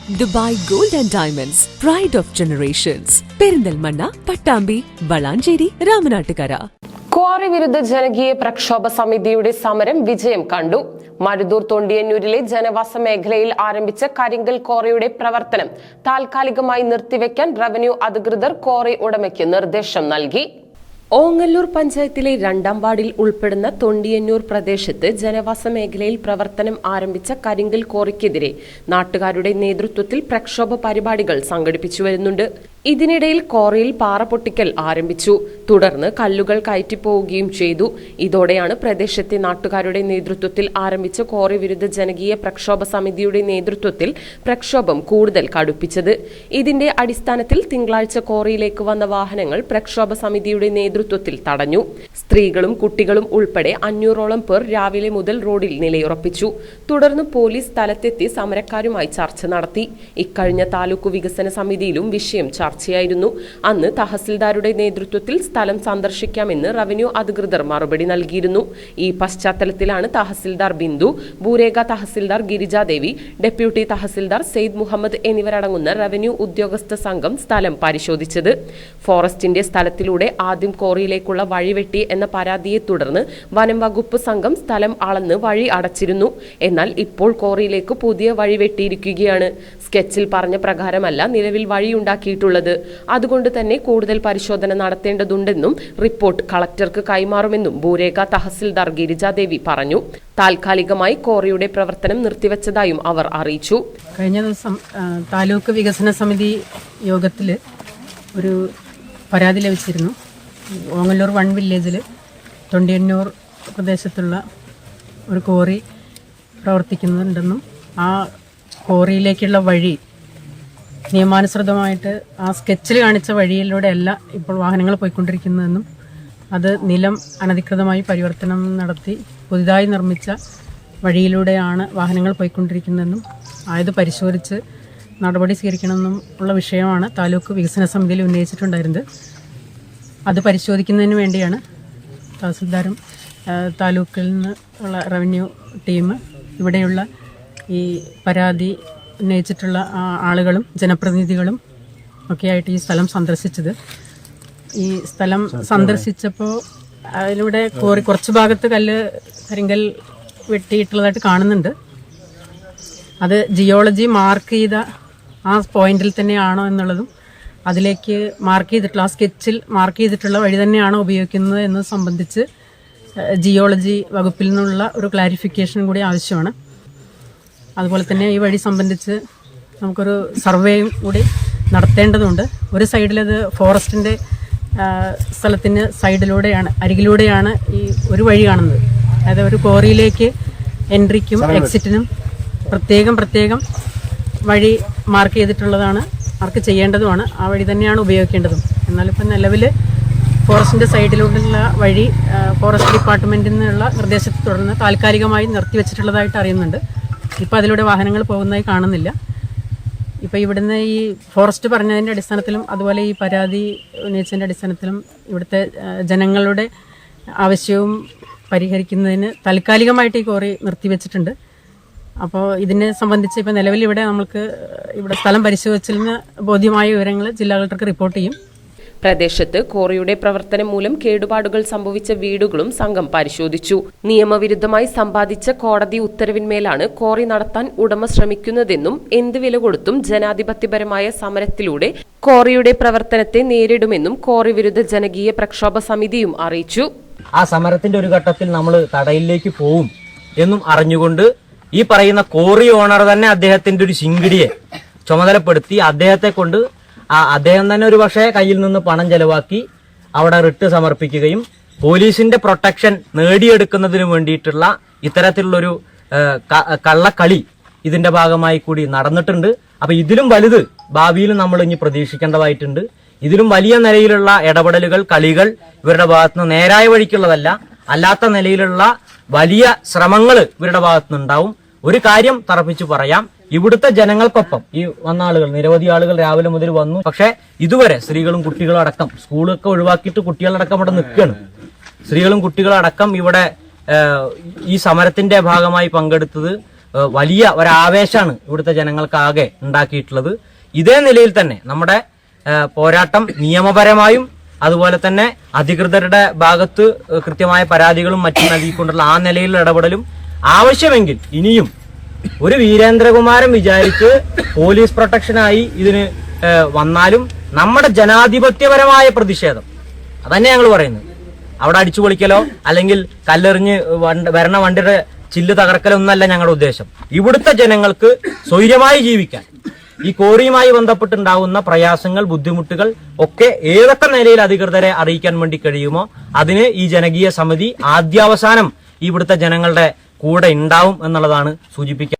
Dubai Gold and Diamonds, Pride of Generations. Perinthalmanna, Pattambi, Valanchery, Ramanattukara. Quarry വിരുദ്ധ ജനകീയ പ്രക്ഷോഭ സമിതിയുടെ സമരം വിജയം കണ്ടു. മരുതൂർ തൊണ്ടിയന്നൂരിലെ ജനവാസ മേഖലയിൽ ആരംഭിച്ച കരിങ്കൽ ക്വാറിയുടെ പ്രവർത്തനം താൽക്കാലികമായി നിർത്തിവെക്കാൻ റവന്യൂ അധികൃതർ ക്വാറി ഉടമയ്ക്ക് നിർദ്ദേശം നൽകി. ഓങ്ങല്ലൂർ പഞ്ചായത്തിലെ 2ാം വാർഡിൽ ഉൾപ്പെടുന്ന തൊണ്ടിയന്നൂർ പ്രദേശത്ത് ജനവാസ മേഖലയിൽ പ്രവർത്തനം ആരംഭിച്ച കരിങ്കൽ ക്വാറിക്കെതിരെ നാട്ടുകാരുടെ നേതൃത്വത്തിൽ പ്രക്ഷോഭ പരിപാടികൾ സംഘടിപ്പിച്ചു വരുന്നുണ്ട്. ഇതിനിടയിൽ ക്വാറിയിൽ പാറ പൊട്ടിക്കൽ ആരംഭിച്ചു. തുടർന്ന് കല്ലുകൾ കയറ്റിപ്പോവുകയും ചെയ്തു. ഇതോടെയാണ് പ്രദേശത്തെ നാട്ടുകാരുടെ നേതൃത്വത്തിൽ ആരംഭിച്ച ക്വാറി വിരുദ്ധ ജനകീയ പ്രക്ഷോഭ സമിതിയുടെ നേതൃത്വത്തിൽ പ്രക്ഷോഭം കൂടുതൽ കടുപ്പിച്ചത്. ഇതിന്റെ അടിസ്ഥാനത്തിൽ തിങ്കളാഴ്ച ക്വാറിയിലേക്ക് വന്ന വാഹനങ്ങൾ പ്രക്ഷോഭ സമിതിയുടെ നേതൃത്വത്തിൽ തടഞ്ഞു. സ്ത്രീകളും കുട്ടികളും ഉൾപ്പെടെ 500ഓളം പേർ രാവിലെ മുതൽ റോഡിൽ നിലയുറപ്പിച്ചു. തുടർന്ന് പോലീസ് സ്ഥലത്തെത്തി സമരക്കാരുമായി ചർച്ച നടത്തി. ഇക്കഴിഞ്ഞ താലൂക്ക് വികസന സമിതിയിലും വിഷയം ചർച്ചയായിരുന്നു. അന്ന് തഹസിൽദാരുടെ നേതൃത്വത്തിൽ സ്ഥലം സന്ദർശിക്കാമെന്ന് റവന്യൂ അധികൃതർ മറുപടി നൽകിയിരുന്നു. ഈ പശ്ചാത്തലത്തിലാണ് തഹസിൽദാർ ബിന്ദു, ഭൂരേഖ തഹസിൽദാർ ഗിരിജാദേവി, ഡെപ്യൂട്ടി തഹസിൽദാർ സെയ്ദ് മുഹമ്മദ് എന്നിവരടങ്ങുന്ന റവന്യൂ ഉദ്യോഗസ്ഥ സംഘം സ്ഥലം പരിശോധിച്ചത്. ഫോറസ്റ്റിന്റെ സ്ഥലത്തിലൂടെ ആദ്യം ക്വാറിയിലേക്കുള്ള വഴി വെട്ടി എന്ന പരാതിയെ തുടർന്ന് വനം വകുപ്പ് സംഘം സ്ഥലം അളന്ന് വഴി അടച്ചിരുന്നു. എന്നാൽ ഇപ്പോൾ ക്വാറിയിലേക്ക് പുതിയ വഴി വെട്ടിയിരിക്കുകയാണ്. സ്കെച്ചിൽ പറഞ്ഞ പ്രകാരമല്ല നിലവിൽ വഴിയുണ്ടാക്കിയിട്ടുള്ളത്. അതുകൊണ്ട് തന്നെ കൂടുതൽ പരിശോധന നടത്തേണ്ടതുണ്ടെന്നും റിപ്പോർട്ട് കളക്ടർക്ക് കൈമാറുമെന്നും ഭൂരേഖ തഹസിൽദാർ ഗിരിജാദേവി പറഞ്ഞു. താൽക്കാലികമായി ക്വാറിയുടെ പ്രവർത്തനം നിർത്തിവെച്ചതായും അവർ അറിയിച്ചു. കഴിഞ്ഞ ദിവസം താലൂക്ക് വികസന സമിതി യോഗത്തിൽ ഒരു പരാതി ലഭിച്ചിരുന്നു. ഓങ്ങല്ലൂർ 1 വില്ലേജിൽ തൊണ്ടിയന്നൂർ പ്രദേശത്തുള്ള ഒരു ക്വാറി പ്രവർത്തിക്കുന്നുണ്ടെന്നും ആ ക്വാറിയിലേക്കുള്ള വഴി നിയമാനുസൃതമായിട്ട് ആ സ്കെച്ചിൽ കാണിച്ച വഴിയിലൂടെയല്ല ഇപ്പോൾ വാഹനങ്ങൾ പോയിക്കൊണ്ടിരിക്കുന്നതെന്നും അത് നിലം അനധികൃതമായി പരിവർത്തനം നടത്തി പുതുതായി നിർമ്മിച്ച വഴിയിലൂടെയാണ് വാഹനങ്ങൾ പോയിക്കൊണ്ടിരിക്കുന്നതെന്നും ആയത് പരിശോധിച്ച് നടപടി സ്വീകരിക്കണമെന്നും ഉള്ള വിഷയമാണ് താലൂക്ക് വികസന സമിതിയിൽ ഉന്നയിച്ചിട്ടുണ്ടായിരുന്നത്. അത് പരിശോധിക്കുന്നതിന് വേണ്ടിയാണ് തഹസിൽദാരും താലൂക്കിൽ നിന്ന് ഉള്ള റവന്യൂ ടീം ഇവിടെയുള്ള ഈ പരാതി ഉന്നയിച്ചിട്ടുള്ള ആളുകളും ജനപ്രതിനിധികളും ഒക്കെയായിട്ട് ഈ സ്ഥലം സന്ദർശിച്ചത്. ഈ സ്ഥലം സന്ദർശിച്ചപ്പോൾ അതിലൂടെ കുറച്ച് ഭാഗത്ത് കരിങ്കൽ വെട്ടിയിട്ടുള്ളതായിട്ട് കാണുന്നുണ്ട്. അത് ജിയോളജി മാർക്ക് ചെയ്ത ആ പോയിന്റിൽ തന്നെയാണോ എന്നുള്ളതും അതിലേക്ക് മാർക്ക് ചെയ്തിട്ടുള്ള ആ സ്കെച്ചിൽ മാർക്ക് ചെയ്തിട്ടുള്ള വഴി തന്നെയാണോ ഉപയോഗിക്കുന്നത് എന്നത് സംബന്ധിച്ച് ജിയോളജി വകുപ്പിൽ നിന്നുള്ള ഒരു ക്ലാരിഫിക്കേഷൻ കൂടി ആവശ്യമാണ്. അതുപോലെ തന്നെ ഈ വഴി സംബന്ധിച്ച് നമുക്കൊരു സർവേയും കൂടി നടത്തേണ്ടതുണ്ട്. ഒരു സൈഡിലത് ഫോറസ്റ്റിൻ്റെ സ്ഥലത്തിന് അരികിലൂടെയാണ് ഈ ഒരു വഴി കാണുന്നത്. അതായത് ഒരു ക്വാറിയിലേക്ക് എൻട്രിക്കും എക്സിറ്റിനും പ്രത്യേകം വഴി മാർക്ക് ചെയ്തിട്ടുള്ളതാണ്. മാർക്ക് ചെയ്യേണ്ടതുമാണ്. ആ വഴി തന്നെയാണ് ഉപയോഗിക്കേണ്ടതും. എന്നാലിപ്പോൾ നിലവിൽ ഫോറസ്റ്റിൻ്റെ സൈഡിലൂടെയുള്ള വഴി ഫോറസ്റ്റ് ഡിപ്പാർട്ട്മെൻറ്റിൽ നിന്നുള്ള നിർദ്ദേശത്തെ തുടർന്ന് താൽക്കാലികമായി നിർത്തിവെച്ചിട്ടുള്ളതായിട്ട് അറിയുന്നുണ്ട്. ഇപ്പോൾ അതിലൂടെ വാഹനങ്ങൾ പോകുന്നതായി കാണുന്നില്ല. ഇപ്പോൾ ഇവിടുന്ന് ഈ ഫോറസ്റ്റ് പറഞ്ഞതിൻ്റെ അടിസ്ഥാനത്തിലും അതുപോലെ ഈ പരാതി ഉന്നയിച്ചതിൻ്റെ അടിസ്ഥാനത്തിലും ഇവിടുത്തെ ജനങ്ങളുടെ ആവശ്യവും പരിഹരിക്കുന്നതിന് താൽക്കാലികമായിട്ട് ഈ ക്വാറി നിർത്തിവെച്ചിട്ടുണ്ട്. അപ്പോൾ ഇതിനെ സംബന്ധിച്ച് ഇപ്പോൾ നിലവിൽ ഇവിടെ സ്ഥലം പരിശോധിച്ചതിന് ബോധ്യമായ വിവരങ്ങൾ ജില്ലാ കളക്ടർക്ക് റിപ്പോർട്ട് ചെയ്യും. പ്രദേശത്ത് ക്വാറിയുടെ പ്രവർത്തനം മൂലം കേടുപാടുകൾ സംഭവിച്ച വീടുകളും സംഘം പരിശോധിച്ചു. നിയമവിരുദ്ധമായി സമ്പാദിച്ച കോടതി ഉത്തരവിന്മേലാണ് ക്വാറി നടത്താൻ ഉടമ ശ്രമിക്കുന്നതെന്നും എന്ത് വില കൊടുത്തും ജനാധിപത്യപരമായ സമരത്തിലൂടെ ക്വാറിയുടെ പ്രവർത്തനത്തെ നേരിടുമെന്നും ക്വാറി വിരുദ്ധ ജനകീയ പ്രക്ഷോഭ സമിതിയും അറിയിച്ചു. ആ സമരത്തിന്റെ ഒരു ഘട്ടത്തിൽ നമ്മൾ തടയിലേക്ക് പോവും എന്നും അറിഞ്ഞുകൊണ്ട് ഈ പറയുന്ന ക്വാറി ഓണർ തന്നെ അദ്ദേഹത്തിന്റെ ഒരു ശിങ്കിടിയെ ചുമതലപ്പെടുത്തി അദ്ദേഹത്തെ കൊണ്ട് അദ്ദേഹം തന്നെ ഒരു പക്ഷേ കയ്യിൽ നിന്ന് പണം ചെലവാക്കി അവിടെ റിട്ട് സമർപ്പിക്കുകയും പോലീസിന്റെ പ്രൊട്ടക്ഷൻ നേടിയെടുക്കുന്നതിന് വേണ്ടിയിട്ടുള്ള ഇത്തരത്തിലുള്ളൊരു കള്ളക്കളി ഇതിന്റെ ഭാഗമായി കൂടി നടന്നിട്ടുണ്ട്. അപ്പൊ ഇതിലും വലുത് ഭാവിയിൽ നമ്മൾ ഇനി പ്രതീക്ഷിക്കേണ്ടതായിട്ടുണ്ട്. ഇതിലും വലിയ നിലയിലുള്ള ഇടപെടലുകൾ, കളികൾ ഇവരുടെ ഭാഗത്തുനിന്ന് നേരായ വഴിക്കുള്ളതല്ല, അല്ലാത്ത നിലയിലുള്ള വലിയ ശ്രമങ്ങൾ ഇവരുടെ ഭാഗത്തുനിന്നുണ്ടാവും. ഒരു കാര്യം തറപ്പിച്ചു പറയാം, ഇവിടുത്തെ ജനങ്ങൾക്കൊപ്പം ഈ വന്ന ആളുകൾ, നിരവധി ആളുകൾ രാവിലെ മുതൽ വന്നു. പക്ഷെ ഇതുവരെ സ്ത്രീകളും കുട്ടികളും അടക്കം, സ്കൂളൊക്കെ ഒഴിവാക്കിയിട്ട് കുട്ടികളടക്കം ഇവിടെ നിൽക്കുകയാണ്. സ്ത്രീകളും കുട്ടികളും അടക്കം ഇവിടെ ഈ സമരത്തിന്റെ ഭാഗമായി പങ്കെടുത്തത് വലിയ ഒരാവേശമാണ് ഇവിടുത്തെ ജനങ്ങൾക്കാകെ ഉണ്ടാക്കിയിട്ടുള്ളത്. ഇതേ നിലയിൽ തന്നെ നമ്മുടെ പോരാട്ടം നിയമപരമായും അതുപോലെ തന്നെ അധികൃതരുടെ ഭാഗത്ത് കൃത്യമായ പരാതികളും മറ്റും നൽകിക്കൊണ്ടുള്ള ആ നിലയിലുള്ള ഇടപെടലും ആവശ്യമെങ്കിൽ ഇനിയും ഒരു വീരേന്ദ്രകുമാരൻ വിചാരിച്ച് പോലീസ് പ്രൊട്ടക്ഷനായി ഇതിന് വന്നാലും നമ്മുടെ ജനാധിപത്യപരമായ പ്രതിഷേധം അതന്നെ ഞങ്ങൾ പറയുന്നത്. അവിടെ അടിച്ചു പൊളിക്കലോ അല്ലെങ്കിൽ കല്ലെറിഞ്ഞ് വരണ വണ്ടിയുടെ ചില്ല് തകർക്കലോ ഒന്നല്ല ഞങ്ങളുടെ ഉദ്ദേശം. ഇവിടുത്തെ ജനങ്ങൾക്ക് സ്വൈര്യമായി ജീവിക്കാൻ ഈ കോറിയുമായി ബന്ധപ്പെട്ടുണ്ടാകുന്ന പ്രയാസങ്ങൾ, ബുദ്ധിമുട്ടുകൾ ഒക്കെ ഏതൊക്കെ നിലയിൽ അധികൃതരെ അറിയിക്കാൻ വേണ്ടി കഴിയുമോ അതിന് ഈ ജനകീയ സമിതി ആദ്യാവസാനം ഇവിടുത്തെ ജനങ്ങളുടെ കൂടെ ഉണ്ടാവും എന്നുള്ളതാണ് സൂചിപ്പിക്കുക.